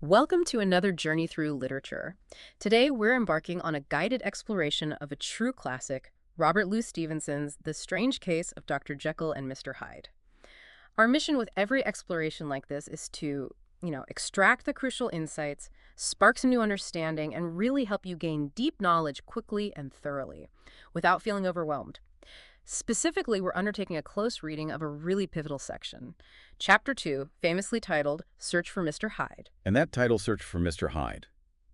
Welcome to another journey through literature. Today, we're embarking on a guided exploration of a true classic, Robert Louis Stevenson's The Strange Case of Dr. Jekyll and Mr. Hyde. Our mission with every exploration like this is to, extract the crucial insights, spark some new understanding, and really help you gain deep knowledge quickly and thoroughly, without feeling overwhelmed. Specifically, we're undertaking a close reading of a really pivotal section. Chapter 2, famously titled Search for Mr. Hyde. And that title, Search for Mr. Hyde,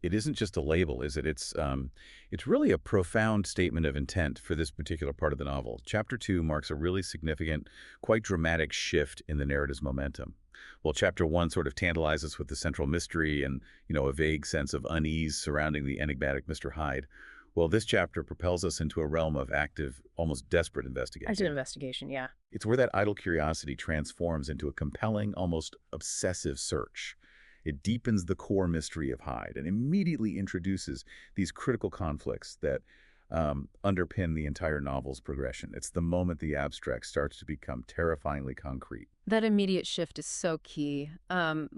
it isn't just a label, is it? It's really a profound statement of intent for this particular part of the novel. Chapter 2 marks a really significant, quite dramatic shift in the narrative's momentum. While Chapter 1 sort of tantalizes us with the central mystery and, a vague sense of unease surrounding the enigmatic Mr. Hyde, well, this chapter propels us into a realm of active, almost desperate Active investigation. investigation, yeah. It's where that idle curiosity transforms into a compelling, almost obsessive search. It deepens the core mystery of Hyde and immediately introduces these critical conflicts that underpin the entire novel's progression. It's the moment the abstract starts to become terrifyingly concrete. That immediate shift is so key.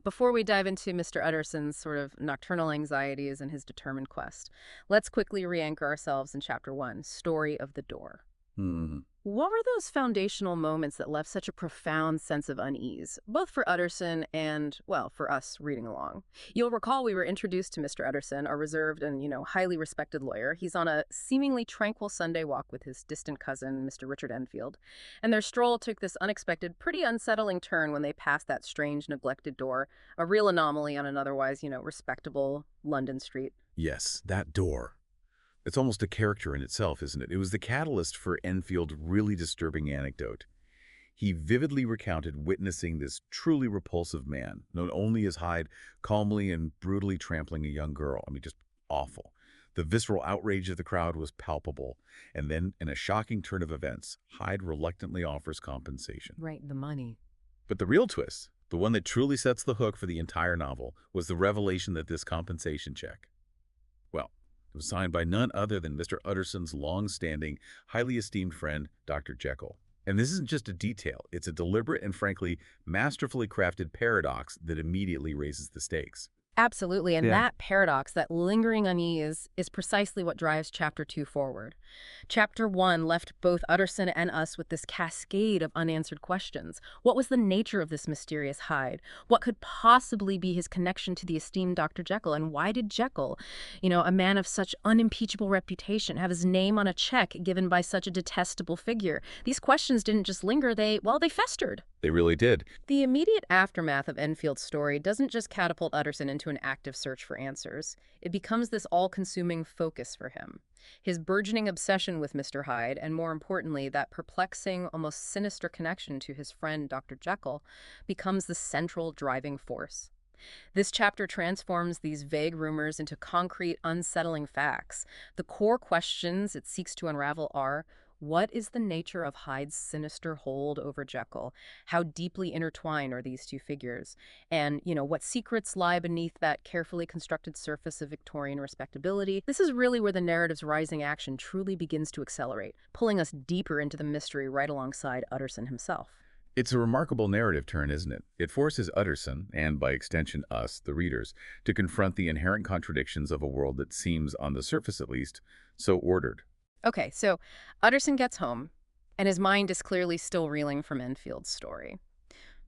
Before we dive into Mr. Utterson's sort of nocturnal anxieties and his determined quest, let's quickly re-anchor ourselves in Chapter 1, Story of the Door. Hmm. What were those foundational moments that left such a profound sense of unease, both for Utterson and, well, for us reading along? You'll recall we were introduced to Mr. Utterson, a reserved and, highly respected lawyer. He's on a seemingly tranquil Sunday walk with his distant cousin, Mr. Richard Enfield, and their stroll took this unexpected, pretty unsettling turn when they passed that strange, neglected door, a real anomaly on an otherwise, respectable London street. Yes, that door. It's almost a character in itself, isn't it? It was the catalyst for Enfield's really disturbing anecdote. He vividly recounted witnessing this truly repulsive man, known only as Hyde, calmly and brutally trampling a young girl. I mean, just awful. The visceral outrage of the crowd was palpable. And then, in a shocking turn of events, Hyde reluctantly offers compensation. Right, the money. But the real twist, the one that truly sets the hook for the entire novel, was the revelation that this compensation check, well, it was signed by none other than Mr. Utterson's long-standing, highly esteemed friend, Dr. Jekyll. And this isn't just a detail. It's a deliberate and frankly masterfully crafted paradox that immediately raises the stakes. Absolutely, and Yeah. that paradox, that lingering unease, is precisely what drives Chapter 2 forward. Chapter 1 left both Utterson and us with this cascade of unanswered questions. What was the nature of this mysterious Hyde? What could possibly be his connection to the esteemed Dr. Jekyll? And why did Jekyll, a man of such unimpeachable reputation, have his name on a check given by such a detestable figure? These questions didn't just linger, they festered. They really did. The immediate aftermath of Enfield's story doesn't just catapult Utterson into an active search for answers. It becomes this all-consuming focus for him. His burgeoning obsession with Mr. Hyde, and more importantly, that perplexing, almost sinister connection to his friend Dr. Jekyll, becomes the central driving force. This chapter transforms these vague rumors into concrete, unsettling facts. The core questions it seeks to unravel are: what is the nature of Hyde's sinister hold over Jekyll? How deeply intertwined are these two figures? And, what secrets lie beneath that carefully constructed surface of Victorian respectability? This is really where the narrative's rising action truly begins to accelerate, pulling us deeper into the mystery right alongside Utterson himself. It's a remarkable narrative turn, isn't it? It forces Utterson, and by extension us, the readers, to confront the inherent contradictions of a world that seems, on the surface at least, so ordered. Okay, so Utterson gets home, and his mind is clearly still reeling from Enfield's story.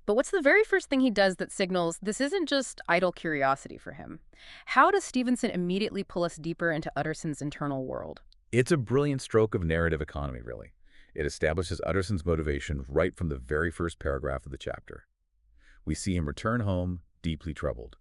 But what's the very first thing he does that signals this isn't just idle curiosity for him? How does Stevenson immediately pull us deeper into Utterson's internal world? It's a brilliant stroke of narrative economy, really. It establishes Utterson's motivation right from the very first paragraph of the chapter. We see him return home, deeply troubled.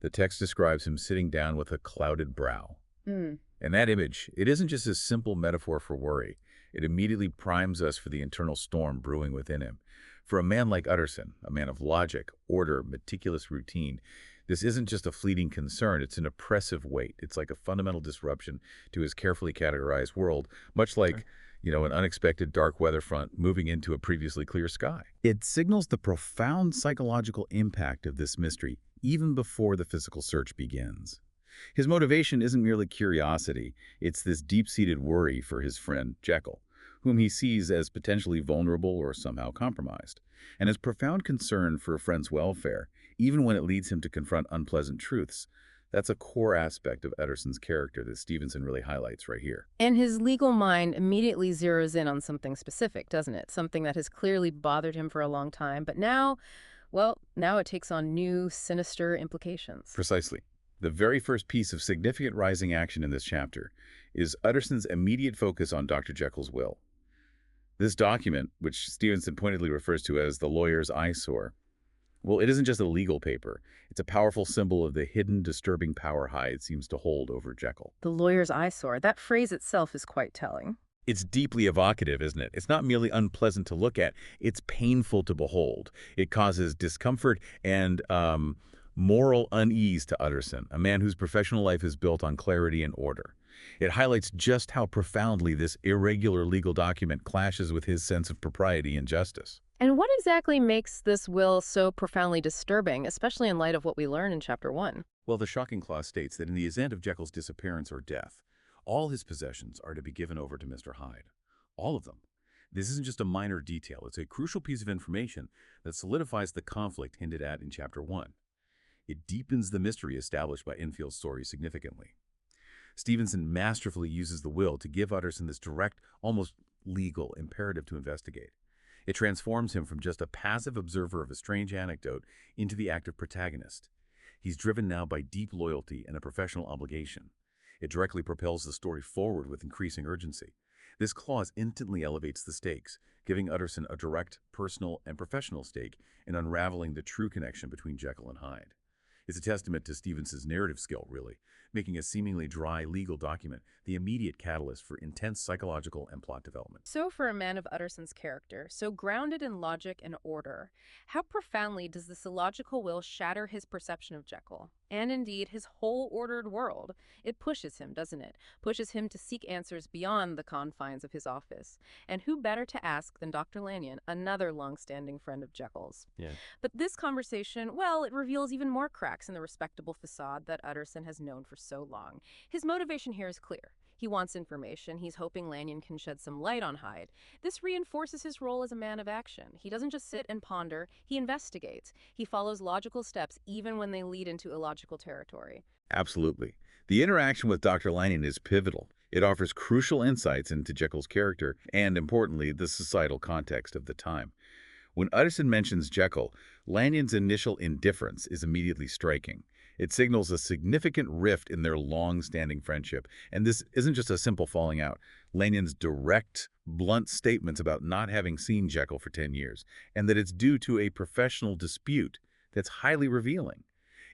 The text describes him sitting down with a clouded brow. Hmm. And that image, it isn't just a simple metaphor for worry. It immediately primes us for the internal storm brewing within him. For a man like Utterson, a man of logic, order, meticulous routine, this isn't just a fleeting concern, it's an oppressive weight. It's like a fundamental disruption to his carefully categorized world, much like, an unexpected dark weather front moving into a previously clear sky. It signals the profound psychological impact of this mystery even before the physical search begins. His motivation isn't merely curiosity, it's this deep-seated worry for his friend Jekyll, whom he sees as potentially vulnerable or somehow compromised. And his profound concern for a friend's welfare, even when it leads him to confront unpleasant truths. That's a core aspect of Utterson's character that Stevenson really highlights right here. And his legal mind immediately zeroes in on something specific, doesn't it? Something that has clearly bothered him for a long time, but now, well, now it takes on new, sinister implications. Precisely. The very first piece of significant rising action in this chapter is Utterson's immediate focus on Dr. Jekyll's will. This document, which Stevenson pointedly refers to as the lawyer's eyesore, well, it isn't just a legal paper. It's a powerful symbol of the hidden, disturbing power Hyde seems to hold over Jekyll. The lawyer's eyesore, that phrase itself is quite telling. It's deeply evocative, isn't it? It's not merely unpleasant to look at, it's painful to behold. It causes discomfort and moral unease to Utterson, a man whose professional life is built on clarity and order. It highlights just how profoundly this irregular legal document clashes with his sense of propriety and justice. And what exactly makes this will so profoundly disturbing, especially in light of what we learn in Chapter 1? Well, the shocking clause states that in the event of Jekyll's disappearance or death, all his possessions are to be given over to Mr. Hyde. All of them. This isn't just a minor detail. It's a crucial piece of information that solidifies the conflict hinted at in Chapter 1. It deepens the mystery established by Enfield's story significantly. Stevenson masterfully uses the will to give Utterson this direct, almost legal imperative to investigate. It transforms him from just a passive observer of a strange anecdote into the active protagonist. He's driven now by deep loyalty and a professional obligation. It directly propels the story forward with increasing urgency. This clause instantly elevates the stakes, giving Utterson a direct, personal, and professional stake in unraveling the true connection between Jekyll and Hyde. It's a testament to Stevenson's narrative skill, really, making a seemingly dry legal document the immediate catalyst for intense psychological and plot development. So for a man of Utterson's character, so grounded in logic and order, how profoundly does this illogical will shatter his perception of Jekyll, and indeed his whole ordered world? It pushes him, doesn't it? Pushes him to seek answers beyond the confines of his office. And who better to ask than Dr. Lanyon, another long-standing friend of Jekyll's? Yeah. But this conversation, well, it reveals even more cracks in the respectable facade that Utterson has known for so long. His motivation here is clear. He wants information. He's hoping Lanyon can shed some light on Hyde. This reinforces his role as a man of action. He doesn't just sit and ponder, he investigates. He follows logical steps even when they lead into illogical territory. Absolutely. The interaction with Dr. Lanyon is pivotal. It offers crucial insights into Jekyll's character and, importantly, the societal context of the time. When Utterson mentions Jekyll, Lanyon's initial indifference is immediately striking. It signals a significant rift in their long-standing friendship, and this isn't just a simple falling out. Lanyon's direct, blunt statements about not having seen Jekyll for 10 years, and that it's due to a professional dispute, that's highly revealing.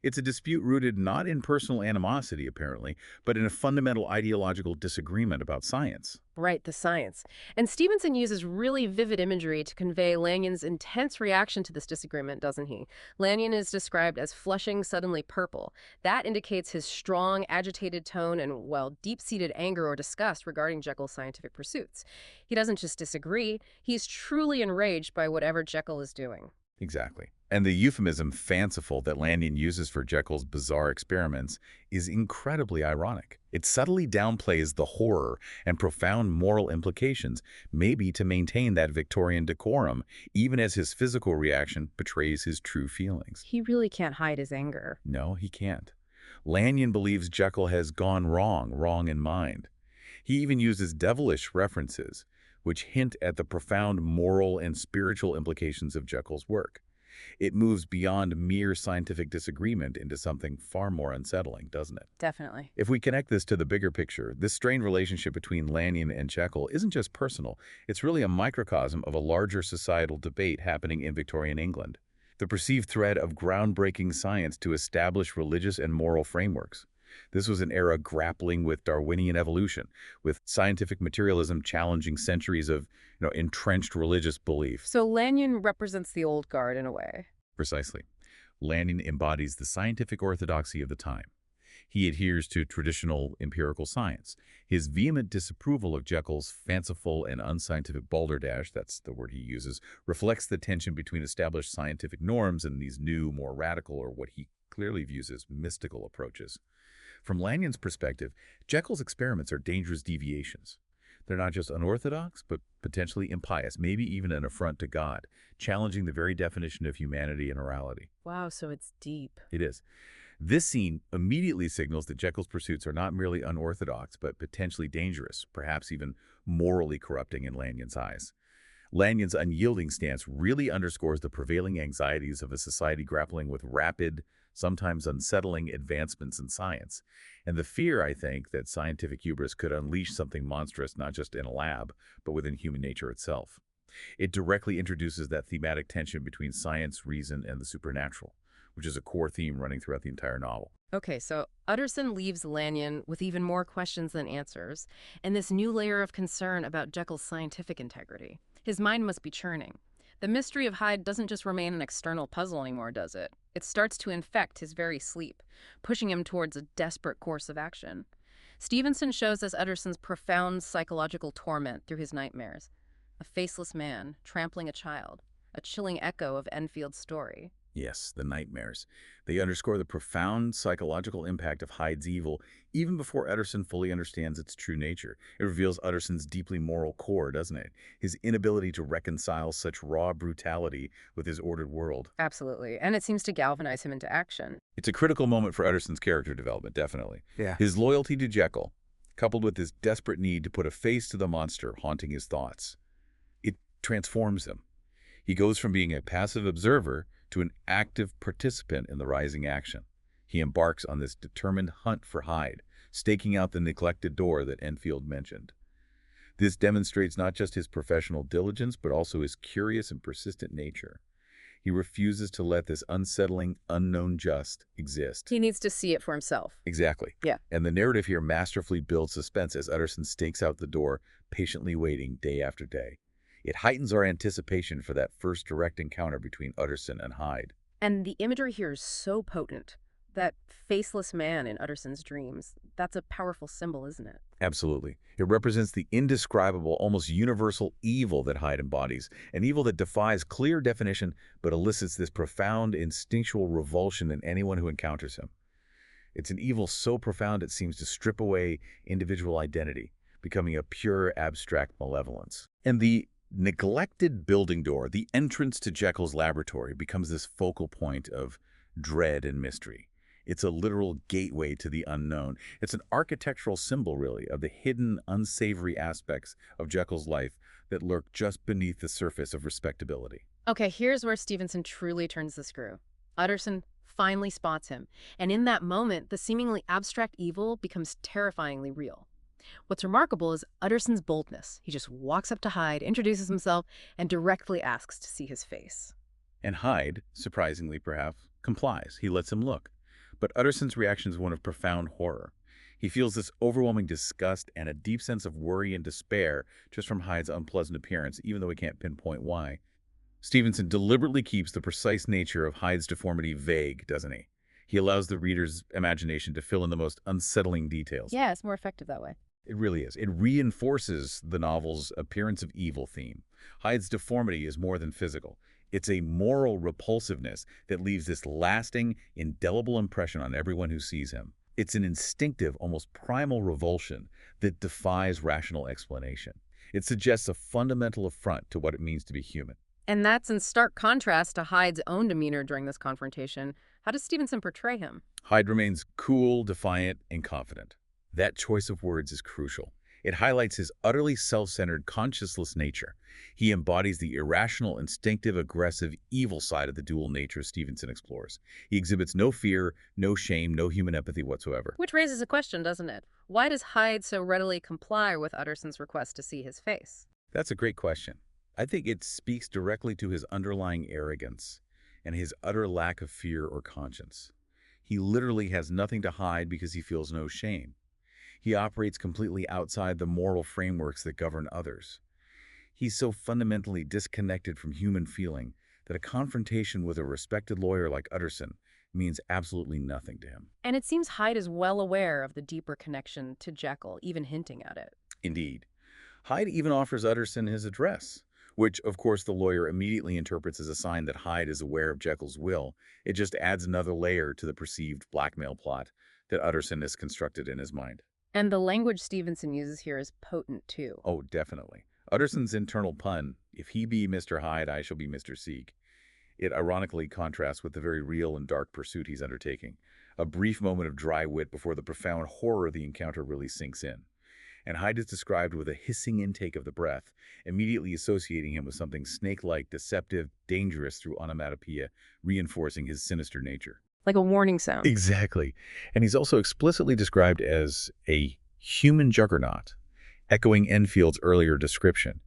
It's a dispute rooted not in personal animosity, apparently, but in a fundamental ideological disagreement about science. Right, the science. And Stevenson uses really vivid imagery to convey Lanyon's intense reaction to this disagreement, doesn't he? Lanyon is described as flushing suddenly purple. That indicates his strong, agitated tone and, well, deep-seated anger or disgust regarding Jekyll's scientific pursuits. He doesn't just disagree, he's truly enraged by whatever Jekyll is doing. Exactly. And the euphemism fanciful that Lanyon uses for Jekyll's bizarre experiments is incredibly ironic. It subtly downplays the horror and profound moral implications, maybe to maintain that Victorian decorum, even as his physical reaction betrays his true feelings. He really can't hide his anger. No, he can't. Lanyon believes Jekyll has gone wrong in mind. He even uses devilish references, which hint at the profound moral and spiritual implications of Jekyll's work. It moves beyond mere scientific disagreement into something far more unsettling, doesn't it? Definitely. If we connect this to the bigger picture, this strained relationship between Lanyon and Jekyll isn't just personal. It's really a microcosm of a larger societal debate happening in Victorian England. The perceived threat of groundbreaking science to establish religious and moral frameworks. This was an era grappling with Darwinian evolution, with scientific materialism challenging centuries of entrenched religious belief. So Lanyon represents the old guard in a way. Precisely. Lanyon embodies the scientific orthodoxy of the time. He adheres to traditional empirical science. His vehement disapproval of Jekyll's fanciful and unscientific balderdash, that's the word he uses, reflects the tension between established scientific norms and these new, more radical, or what he clearly views as mystical approaches. From Lanyon's perspective, Jekyll's experiments are dangerous deviations. They're not just unorthodox, but potentially impious, maybe even an affront to God, challenging the very definition of humanity and morality. Wow, so it's deep. It is. This scene immediately signals that Jekyll's pursuits are not merely unorthodox, but potentially dangerous, perhaps even morally corrupting in Lanyon's eyes. Lanyon's unyielding stance really underscores the prevailing anxieties of a society grappling with rapid, sometimes unsettling advancements in science. And the fear, I think, that scientific hubris could unleash something monstrous not just in a lab, but within human nature itself. It directly introduces that thematic tension between science, reason, and the supernatural, which is a core theme running throughout the entire novel. Okay, so Utterson leaves Lanyon with even more questions than answers, and this new layer of concern about Jekyll's scientific integrity. His mind must be churning. The mystery of Hyde doesn't just remain an external puzzle anymore, does it? It starts to infect his very sleep, pushing him towards a desperate course of action. Stevenson shows us Utterson's profound psychological torment through his nightmares. A faceless man trampling a child, a chilling echo of Enfield's story. Yes, the nightmares. They underscore the profound psychological impact of Hyde's evil even before Utterson fully understands its true nature. It reveals Utterson's deeply moral core, doesn't it? His inability to reconcile such raw brutality with his ordered world. Absolutely, and it seems to galvanize him into action. It's a critical moment for Utterson's character development, definitely. Yeah. His loyalty to Jekyll, coupled with his desperate need to put a face to the monster haunting his thoughts, it transforms him. He goes from being a passive observer to an active participant in the rising action. He embarks on this determined hunt for Hyde, staking out the neglected door that Enfield mentioned. This demonstrates not just his professional diligence, but also his curious and persistent nature. He refuses to let this unsettling, unknown just exist. He needs to see it for himself. Exactly. Yeah. And the narrative here masterfully builds suspense as Utterson stakes out the door, patiently waiting day after day. It heightens our anticipation for that first direct encounter between Utterson and Hyde. And the imagery here is so potent. That faceless man in Utterson's dreams, that's a powerful symbol, isn't it? Absolutely. It represents the indescribable, almost universal evil that Hyde embodies, an evil that defies clear definition but elicits this profound instinctual revulsion in anyone who encounters him. It's an evil so profound it seems to strip away individual identity, becoming a pure abstract malevolence. And the neglected building door, the entrance to Jekyll's laboratory, becomes this focal point of dread and mystery. It's a literal gateway to the unknown. It's an architectural symbol, really, of the hidden, unsavory aspects of Jekyll's life that lurk just beneath the surface of respectability. Okay, here's where Stevenson truly turns the screw. Utterson finally spots him, and in that moment, the seemingly abstract evil becomes terrifyingly real. What's remarkable is Utterson's boldness. He just walks up to Hyde, introduces himself, and directly asks to see his face. And Hyde, surprisingly perhaps, complies. He lets him look. But Utterson's reaction is one of profound horror. He feels this overwhelming disgust and a deep sense of worry and despair just from Hyde's unpleasant appearance, even though he can't pinpoint why. Stevenson deliberately keeps the precise nature of Hyde's deformity vague, doesn't he? He allows the reader's imagination to fill in the most unsettling details. Yeah, it's more effective that way. It really is. It reinforces the novel's appearance of evil theme. Hyde's deformity is more than physical. It's a moral repulsiveness that leaves this lasting, indelible impression on everyone who sees him. It's an instinctive, almost primal revulsion that defies rational explanation. It suggests a fundamental affront to what it means to be human. And that's in stark contrast to Hyde's own demeanor during this confrontation. How does Stevenson portray him? Hyde remains cool, defiant, and confident. That choice of words is crucial. It highlights his utterly self-centered, conscienceless nature. He embodies the irrational, instinctive, aggressive, evil side of the dual nature Stevenson explores. He exhibits no fear, no shame, no human empathy whatsoever. Which raises a question, doesn't it? Why does Hyde so readily comply with Utterson's request to see his face? That's a great question. I think it speaks directly to his underlying arrogance and his utter lack of fear or conscience. He literally has nothing to hide because he feels no shame. He operates completely outside the moral frameworks that govern others. He's so fundamentally disconnected from human feeling that a confrontation with a respected lawyer like Utterson means absolutely nothing to him. And it seems Hyde is well aware of the deeper connection to Jekyll, even hinting at it. Indeed. Hyde even offers Utterson his address, which, of course, the lawyer immediately interprets as a sign that Hyde is aware of Jekyll's will. It just adds another layer to the perceived blackmail plot that Utterson has constructed in his mind. And the language Stevenson uses here is potent, too. Oh, definitely. Utterson's internal pun, if he be Mr. Hyde, I shall be Mr. Seek. It ironically contrasts with the very real and dark pursuit he's undertaking. A brief moment of dry wit before the profound horror of the encounter really sinks in. And Hyde is described with a hissing intake of the breath, immediately associating him with something snake-like, deceptive, dangerous through onomatopoeia, reinforcing his sinister nature. Like a warning sound. Exactly. And he's also explicitly described as a human juggernaut, echoing Enfield's earlier description.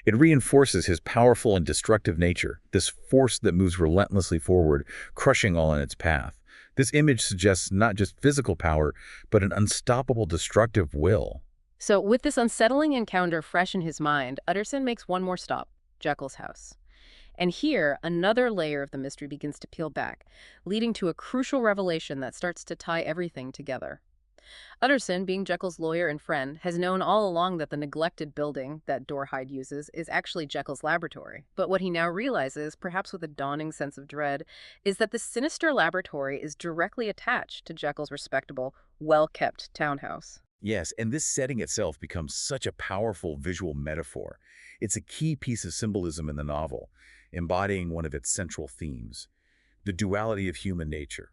It reinforces his powerful and destructive nature, this force that moves relentlessly forward, crushing all in its path. This image suggests not just physical power, but an unstoppable destructive will. So, with this unsettling encounter fresh in his mind, Utterson makes one more stop, Jekyll's house. And here, another layer of the mystery begins to peel back, leading to a crucial revelation that starts to tie everything together. Utterson, being Jekyll's lawyer and friend, has known all along that the neglected building that Hyde uses is actually Jekyll's laboratory. But what he now realizes, perhaps with a dawning sense of dread, is that this sinister laboratory is directly attached to Jekyll's respectable, well-kept townhouse. Yes, and this setting itself becomes such a powerful visual metaphor. It's a key piece of symbolism in the novel, embodying one of its central themes, the duality of human nature.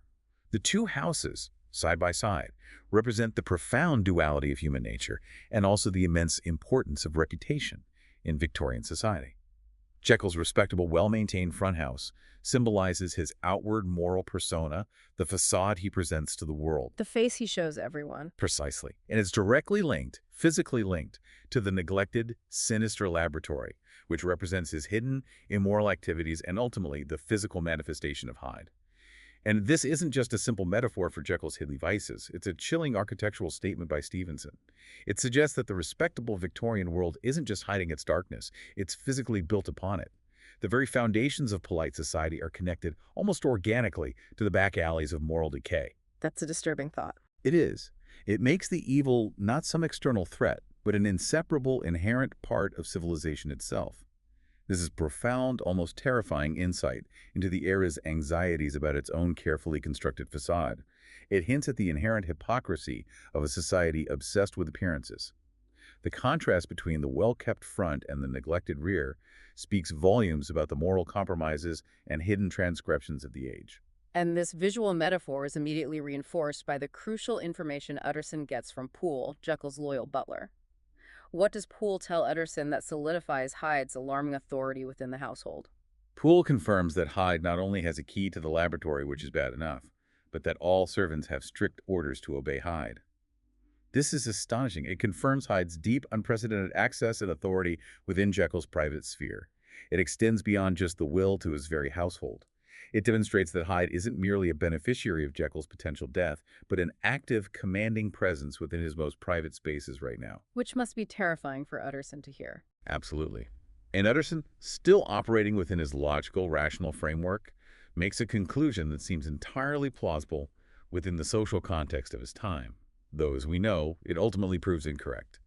The two houses, side by side, represent the profound duality of human nature and also the immense importance of reputation in Victorian society. Jekyll's respectable, well-maintained front house symbolizes his outward moral persona, the facade he presents to the world. The face he shows everyone. Precisely. And it's directly linked, physically linked, to the neglected, sinister laboratory, which represents his hidden, immoral activities and ultimately the physical manifestation of Hyde. And this isn't just a simple metaphor for Jekyll's hidden vices. It's a chilling architectural statement by Stevenson. It suggests that the respectable Victorian world isn't just hiding its darkness, it's physically built upon it. The very foundations of polite society are connected almost organically to the back alleys of moral decay. That's a disturbing thought. It is. It makes the evil not some external threat, but an inseparable, inherent part of civilization itself. This is profound, almost terrifying insight into the era's anxieties about its own carefully constructed facade. It hints at the inherent hypocrisy of a society obsessed with appearances. The contrast between the well-kept front and the neglected rear speaks volumes about the moral compromises and hidden transgressions of the age. And this visual metaphor is immediately reinforced by the crucial information Utterson gets from Poole, Jekyll's loyal butler. What does Poole tell Utterson that solidifies Hyde's alarming authority within the household? Poole confirms that Hyde not only has a key to the laboratory, which is bad enough, but that all servants have strict orders to obey Hyde. This is astonishing. It confirms Hyde's deep, unprecedented access and authority within Jekyll's private sphere. It extends beyond just the will to his very household. It demonstrates that Hyde isn't merely a beneficiary of Jekyll's potential death, but an active, commanding presence within his most private spaces right now. Which must be terrifying for Utterson to hear. Absolutely. And Utterson, still operating within his logical, rational framework, makes a conclusion that seems entirely plausible within the social context of his time, though, as we know, it ultimately proves incorrect.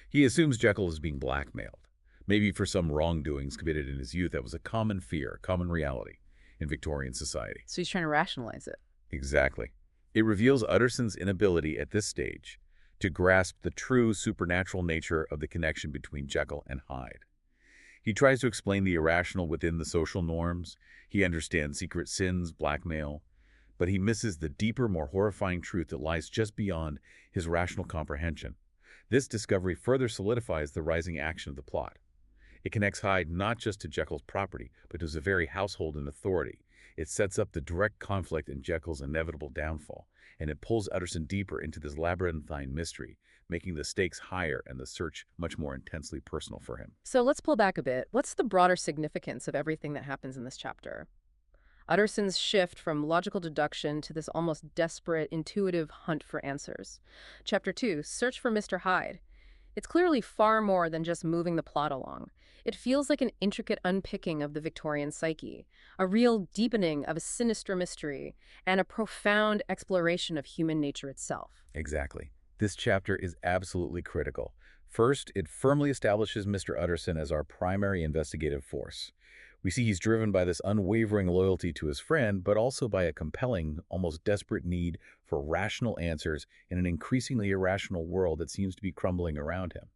He assumes Jekyll is being blackmailed, maybe for some wrongdoings committed in his youth that was a common fear, a common reality in Victorian society. So he's trying to rationalize it. Exactly. It reveals Utterson's inability at this stage to grasp the true supernatural nature of the connection between Jekyll and Hyde. He tries to explain the irrational within the social norms. He understands secret sins, blackmail, but he misses the deeper, more horrifying truth that lies just beyond his rational comprehension. This discovery further solidifies the rising action of the plot. It connects Hyde not just to Jekyll's property, but to his very household and authority. It sets up the direct conflict in Jekyll's inevitable downfall, and it pulls Utterson deeper into this labyrinthine mystery, making the stakes higher and the search much more intensely personal for him. So let's pull back a bit. What's the broader significance of everything that happens in this chapter? Utterson's shift from logical deduction to this almost desperate, intuitive hunt for answers. Chapter 2, Search for Mr. Hyde. It's clearly far more than just moving the plot along. It feels like an intricate unpicking of the Victorian psyche, a real deepening of a sinister mystery, and a profound exploration of human nature itself. Exactly. This chapter is absolutely critical. First, it firmly establishes Mr. Utterson as our primary investigative force. We see he's driven by this unwavering loyalty to his friend, but also by a compelling, almost desperate need for rational answers in an increasingly irrational world that seems to be crumbling around him.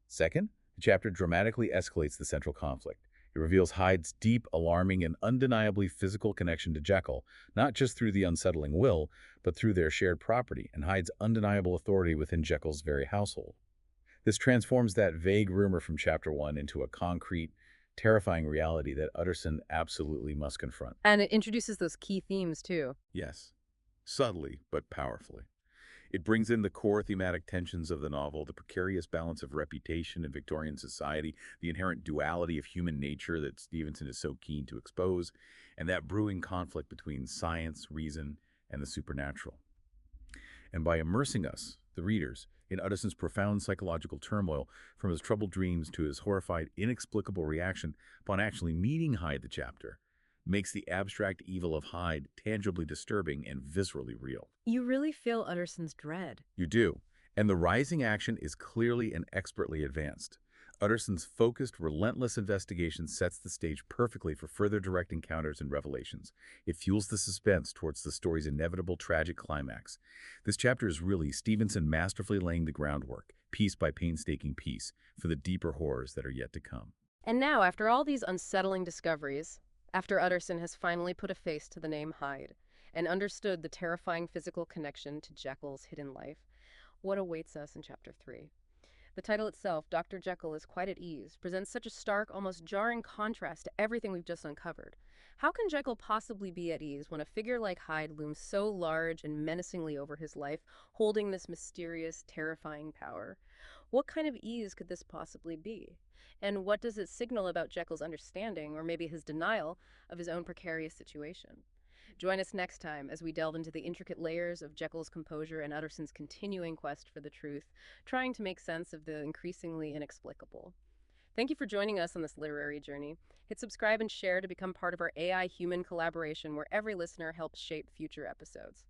Second, the chapter dramatically escalates the central conflict. It reveals Hyde's deep, alarming, and undeniably physical connection to Jekyll, not just through the unsettling will, but through their shared property and Hyde's undeniable authority within Jekyll's very household. This transforms that vague rumor from Chapter 1 into a concrete, terrifying reality that Utterson absolutely must confront. And it introduces those key themes, too. Yes, subtly but powerfully. It brings in the core thematic tensions of the novel, the precarious balance of reputation in Victorian society, the inherent duality of human nature that Stevenson is so keen to expose, and that brewing conflict between science, reason, and the supernatural. And by immersing us, the readers, in Utterson's profound psychological turmoil, from his troubled dreams to his horrified, inexplicable reaction upon actually meeting Hyde, the chapter makes the abstract evil of Hyde tangibly disturbing and viscerally real. You really feel Utterson's dread. You do, and the rising action is clearly and expertly advanced. Utterson's focused, relentless investigation sets the stage perfectly for further direct encounters and revelations. It fuels the suspense towards the story's inevitable tragic climax. This chapter is really Stevenson masterfully laying the groundwork, piece by painstaking piece, for the deeper horrors that are yet to come. And now, after all these unsettling discoveries, after Utterson has finally put a face to the name Hyde and understood the terrifying physical connection to Jekyll's hidden life, what awaits us in Chapter 3? The title itself, Dr. Jekyll is Quite at Ease, presents such a stark, almost jarring contrast to everything we've just uncovered. How can Jekyll possibly be at ease when a figure like Hyde looms so large and menacingly over his life, holding this mysterious, terrifying power? What kind of ease could this possibly be? And what does it signal about Jekyll's understanding, or maybe his denial, of his own precarious situation? Join us next time as we delve into the intricate layers of Jekyll's composure and Utterson's continuing quest for the truth, trying to make sense of the increasingly inexplicable. Thank you for joining us on this literary journey. Hit subscribe and share to become part of our AI-human collaboration where every listener helps shape future episodes.